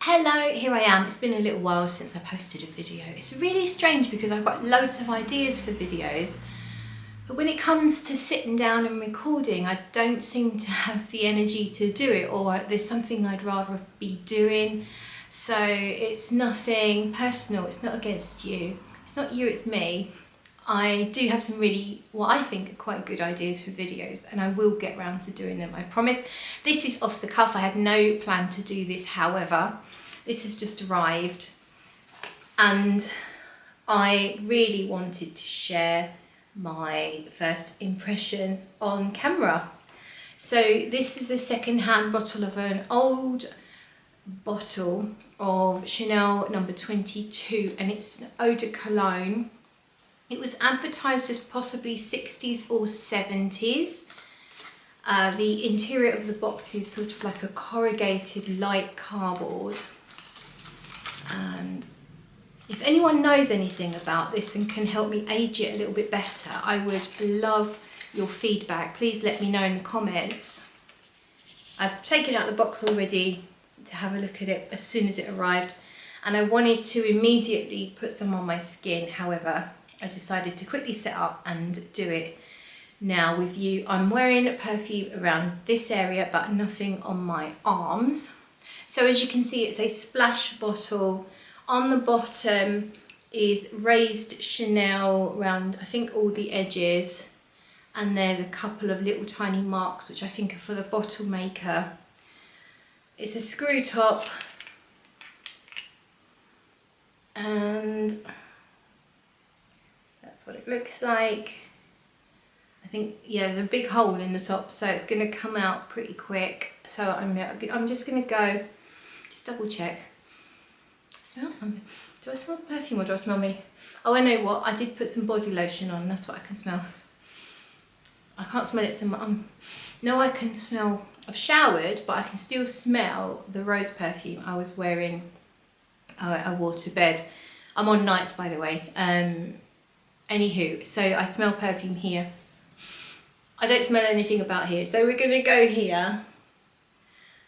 Hello, here I am. It's been a little while since I posted a video. It's really strange because I've got loads of ideas for videos, but when it comes to sitting down and recording, I don't seem to have the energy to do it, or there's something I'd rather be doing. So it's nothing personal, it's not against you. It's not you, it's me. I do have some really, what I think are quite good ideas for videos, and I will get round to doing them, I promise. This is off the cuff. I had no plan to do this, however. This has just arrived and I really wanted to share my first impressions on camera. So this is a second-hand bottle of an old bottle of Chanel number 22, and it's an Eau De Cologne. It was advertised as possibly 60s or 70s. The interior of the box is sort of like a corrugated light cardboard. And if anyone knows anything about this and can help me age it a little bit better, I would love your feedback. Please let me know in the comments. I've taken out the box already to have a look at it as soon as it arrived, and I wanted to immediately put some on my skin. However, I decided to quickly set up and do it now with you. I'm wearing perfume around this area, but nothing on my arms. So as you can see, it's a splash bottle. On the bottom is raised Chanel around, I think, all the edges. And there's a couple of little tiny marks, which I think are for the bottle maker. It's a screw top. And that's what it looks like. I think, yeah, there's a big hole in the top, so it's going to come out pretty quick. So I'm just going to go, just double check. Smell something. Do I smell the perfume or do I smell me? Oh, I know what. I did put some body lotion on. That's what I can smell. I can't smell it so much. No, I can smell. I've showered, but I can still smell the rose perfume I was wearing. I wore to bed. I'm on nights, by the way. Anywho, so I smell perfume here. I don't smell anything about here. So we're going to go here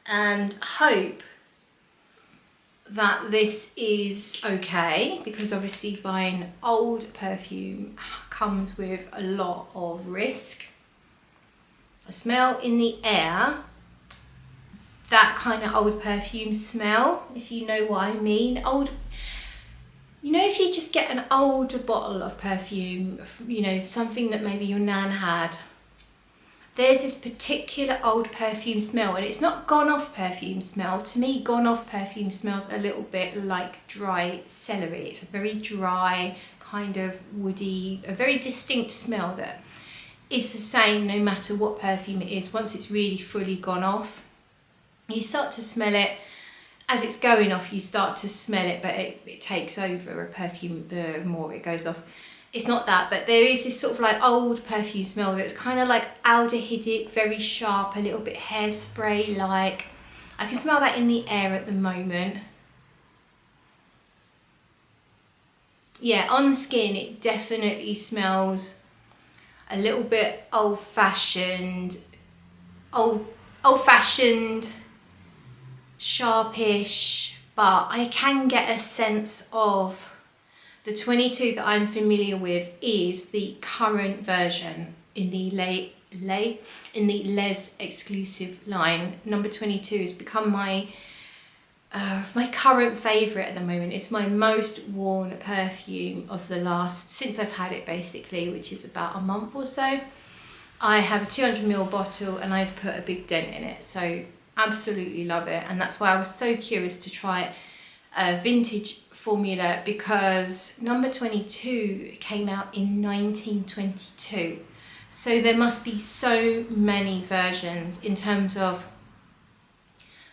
and hope that this is okay, because obviously buying old perfume comes with a lot of risk. I smell in the air that kind of old perfume smell, if you know what I mean. Old, you know, if you just get an old bottle of perfume, you know, something that maybe your nan had, there's this particular old perfume smell, and it's not gone off perfume smell. To me, gone off perfume smells a little bit like dry celery. It's a very dry, kind of woody, a very distinct smell that is the same no matter what perfume it is. Once it's really fully gone off, you start to smell it. As it's going off, you start to smell it, but it takes over a perfume the more it goes off. It's not that, but there is this sort of like old perfume smell that's kind of like aldehydic, very sharp, a little bit hairspray-like. I can smell that in the air at the moment. Yeah, on skin, it definitely smells a little bit old-fashioned, sharpish, but I can get a sense of the 22 that I'm familiar with is the current version in the Les exclusive line. Number 22 has become my current favourite at the moment. It's my most worn perfume of the last, since I've had it basically, which is about a month or so. I have a 200ml bottle and I've put a big dent in it, so absolutely love it. And that's why I was so curious to try a vintage formula, because number 22 came out in 1922. So there must be so many versions in terms of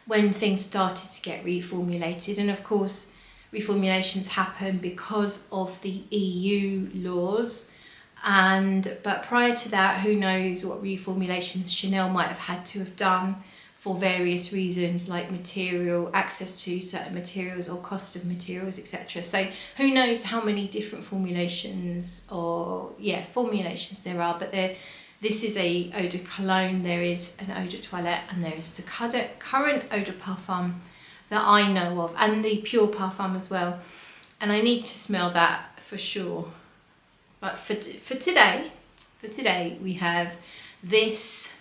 when things started to get reformulated. And of course, reformulations happen because of the EU laws. But prior to that, who knows what reformulations Chanel might have had to have done for various reasons, like material, access to certain materials or cost of materials, etc. So who knows how many different formulations there are, but this is a Eau De Cologne, there is an Eau De Toilette, and there is the current Eau De Parfum that I know of, and the Pure Parfum as well. And I need to smell that for sure. But for today, we have this.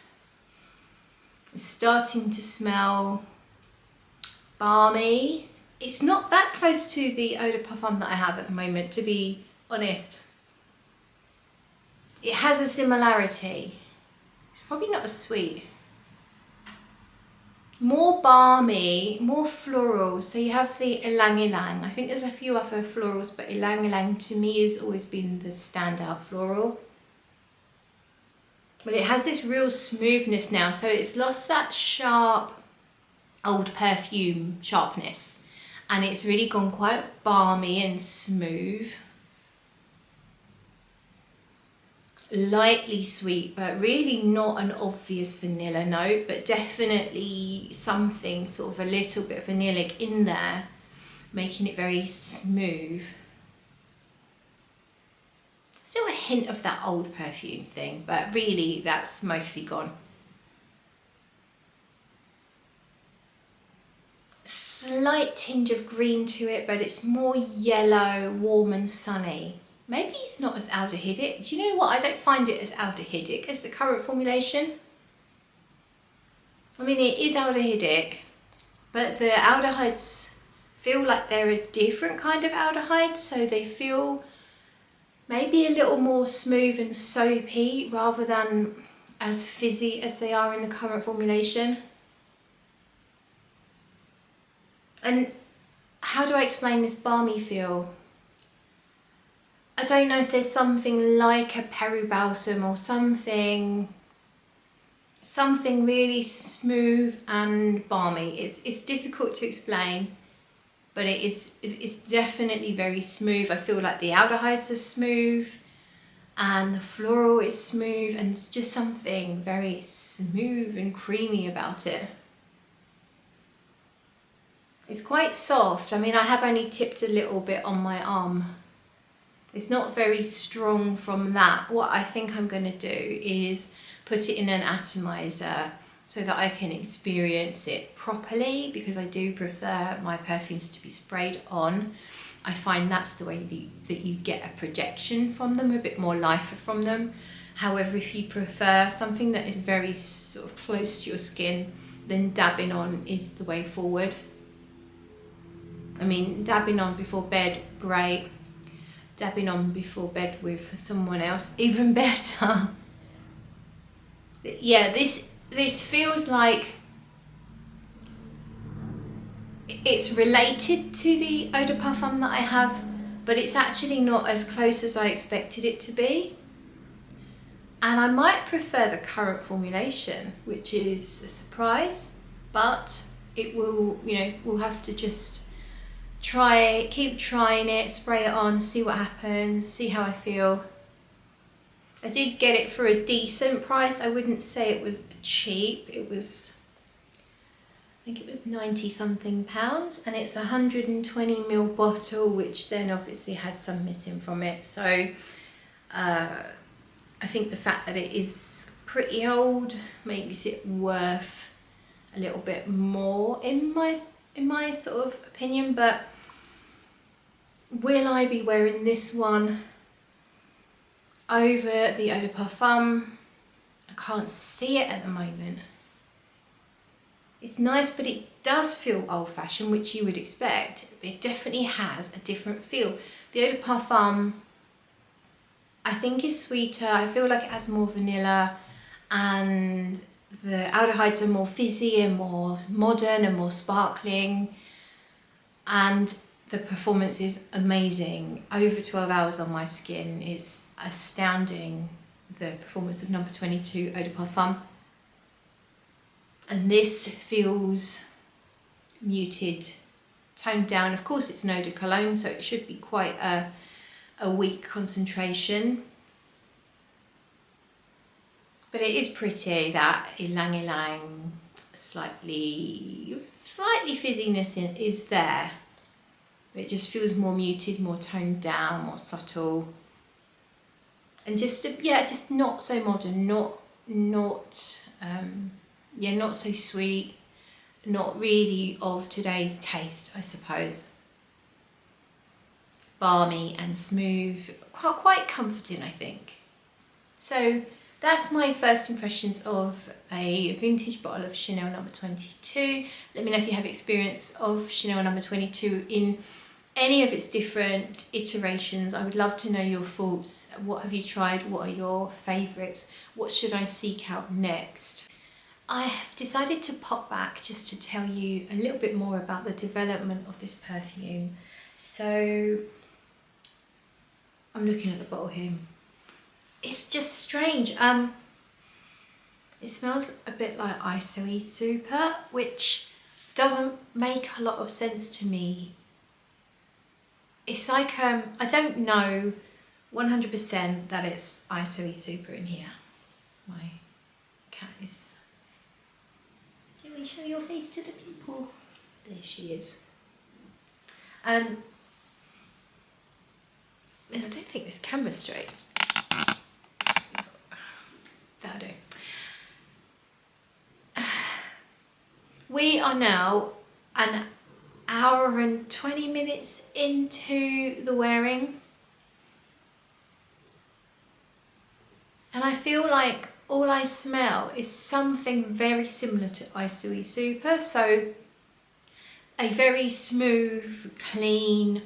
It's starting to smell balmy. It's not that close to the Eau De Parfum that I have at the moment, to be honest. It has a similarity. It's probably not as sweet. More balmy, more floral. So you have the ylang ylang. I think there's a few other florals, but ylang ylang to me has always been the standout floral. But it has this real smoothness now, so it's lost that sharp old perfume sharpness, and it's really gone quite balmy and smooth. Lightly sweet, but really not an obvious vanilla note, but definitely something sort of a little bit vanillic in there, making it very smooth. Still a hint of that old perfume thing, but really that's mostly gone. Slight tinge of green to it, but it's more yellow, warm and sunny. Maybe it's not as aldehydic. Do you know what? I don't find it as aldehydic as the current formulation. I mean, it is aldehydic, but the aldehydes feel like they're a different kind of aldehyde, so they feel maybe a little more smooth and soapy rather than as fizzy as they are in the current formulation. And how do I explain this balmy feel? I don't know if there's something like a Peru balsam or something really smooth and balmy. It's difficult to explain, but it's definitely very smooth. I feel like the aldehydes are smooth and the floral is smooth, and it's just something very smooth and creamy about it. It's quite soft. I mean, I have only tipped a little bit on my arm. It's not very strong from that. What I think I'm going to do is put it in an atomizer so that I can experience it properly, because I do prefer my perfumes to be sprayed on. I find that's the way that you get a projection from them, a bit more life from them. However, if you prefer something that is very sort of close to your skin, then dabbing on is the way forward. I mean, dabbing on before bed, great. Dabbing on before bed with someone else, even better. But yeah, this feels like it's related to the Eau De Parfum that I have, but it's actually not as close as I expected it to be. And I might prefer the current formulation, which is a surprise, but it will, we'll have to just keep trying it, spray it on, see what happens, see how I feel. I did get it for a decent price. I wouldn't say it was cheap. It was, I think it was 90 something pounds, and it's a 120ml bottle, which then obviously has some missing from it. So I think the fact that it is pretty old makes it worth a little bit more in my sort of opinion. But will I be wearing this one over the Eau De Parfum? I can't see it at the moment. It's nice, but it does feel old-fashioned, which you would expect. It definitely has a different feel. The Eau De Parfum, I think, is sweeter. I feel like it has more vanilla, and the aldehydes are more fizzy and more modern and more sparkling, and the performance is amazing. Over 12 hours on my skin is astounding, the performance of number 22 Eau De Parfum. And this feels muted, toned down. Of course, it's an Eau De Cologne, so it should be quite a weak concentration. But it is pretty, that ylang ylang, slightly fizziness is there. It just feels more muted, more toned down, more subtle. And just not so modern, not so sweet, not really of today's taste, I suppose. Balmy and smooth, quite comforting, I think. So that's my first impressions of a vintage bottle of Chanel number 22. Let me know if you have experience of Chanel number 22 in any of its different iterations. I would love to know your thoughts. What have you tried? What are your favourites? What should I seek out next? I have decided to pop back just to tell you a little bit more about the development of this perfume. So I'm looking at the bottle here. It's just strange. It smells a bit like ISOE Super, which doesn't make a lot of sense to me. It's like, I don't know 100% that it's ISOE Super in here. My cat is... Can we show your face to the people? There she is. I don't think this camera's straight. That'll do. We are now an hour and 20 minutes into the wearing, and I feel like all I smell is something very similar to ISOE Super. So a very smooth, clean,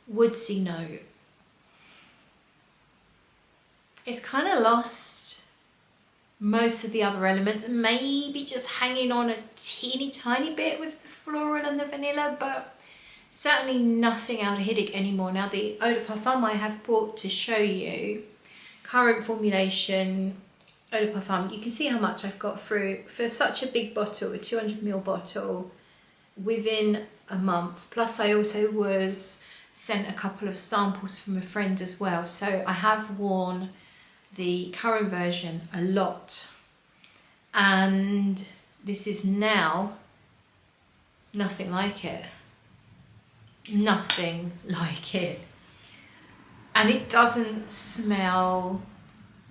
woodsy note. It's kind of lost most of the other elements, maybe just hanging on a teeny tiny bit with the floral and the vanilla, but certainly nothing aldehydic anymore. Now the Eau de Parfum I have brought to show you, current formulation Eau de Parfum, you can see how much I've got through for such a big bottle, a 200ml bottle, within a month. Plus I also was sent a couple of samples from a friend as well, so I have worn the current version a lot, and this is now nothing like it. Nothing like it. And it doesn't smell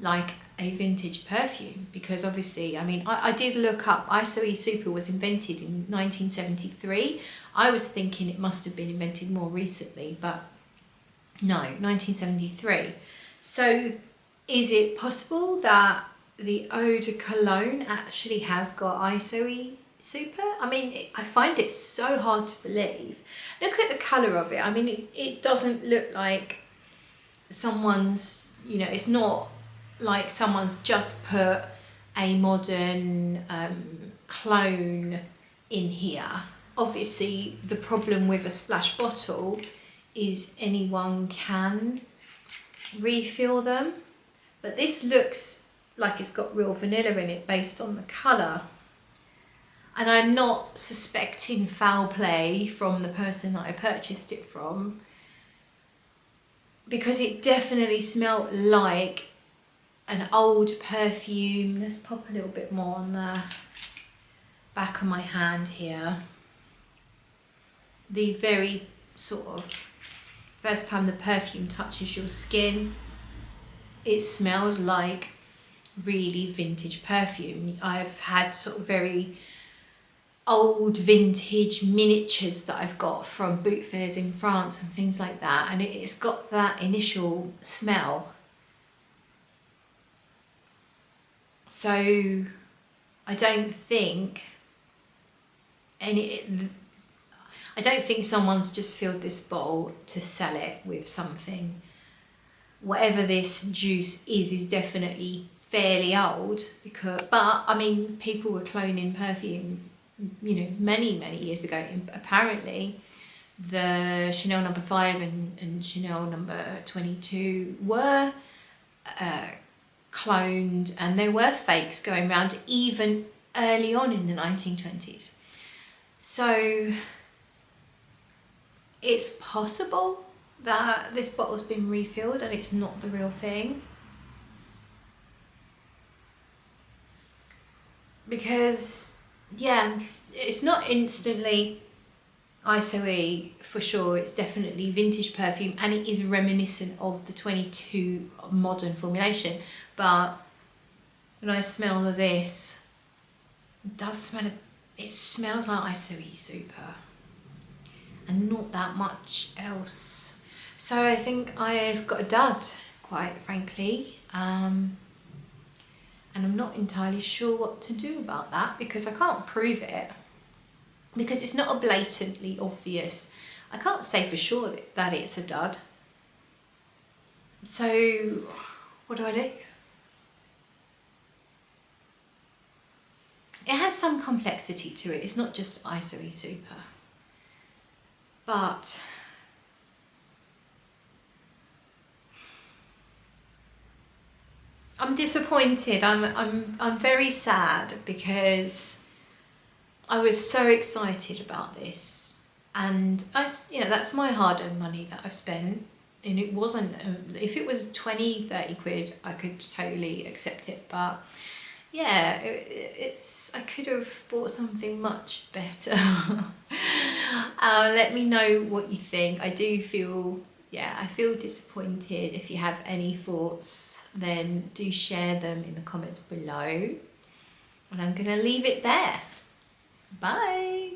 like a vintage perfume, because obviously, I mean, I did look up, ISOE Super was invented in 1973. I was thinking it must have been invented more recently, but no, 1973. So is it possible that the Eau De Cologne actually has got ISOE Super? I mean, I find it so hard to believe. Look at the colour of it. I mean, it doesn't look like someone's, you know, it's not like someone's just put a modern clone in here. Obviously, the problem with a splash bottle is anyone can refill them. But this looks like it's got real vanilla in it based on the colour. And I'm not suspecting foul play from the person that I purchased it from, because it definitely smelled like an old perfume. Let's pop a little bit more on the back of my hand here. The very sort of first time the perfume touches your skin, it smells like really vintage perfume. I've had sort of very old vintage miniatures that I've got from boot fairs in France and things like that, and it's got that initial smell. So I don't think someone's just filled this bottle to sell it with something. Whatever this juice is definitely fairly old, but I mean, people were cloning perfumes, you know, many years ago. Apparently the Chanel number 5 and Chanel number 22 were cloned, and there were fakes going around even early on in the 1920s. So it's possible that this bottle's been refilled and it's not the real thing, because yeah, it's not instantly ISOE for sure. It's definitely vintage perfume, and it is reminiscent of the 22 modern formulation. But when I smell this, it does smell a it smells like isoe super and not that much else. So I think I've got a dud, quite frankly. And I'm not entirely sure what to do about that because I can't prove it, because it's not a blatantly obvious. I can't say for sure that it's a dud. So what do I do? It has some complexity to it. It's not just isoe super. But I'm disappointed. I'm very sad because I was so excited about this, and that's my hard-earned money that I've spent, and it wasn't. If it was 20-30 quid, I could totally accept it, but yeah, I could have bought something much better. Let me know what you think. I feel disappointed. If you have any thoughts, then do share them in the comments below. And I'm gonna leave it there. Bye.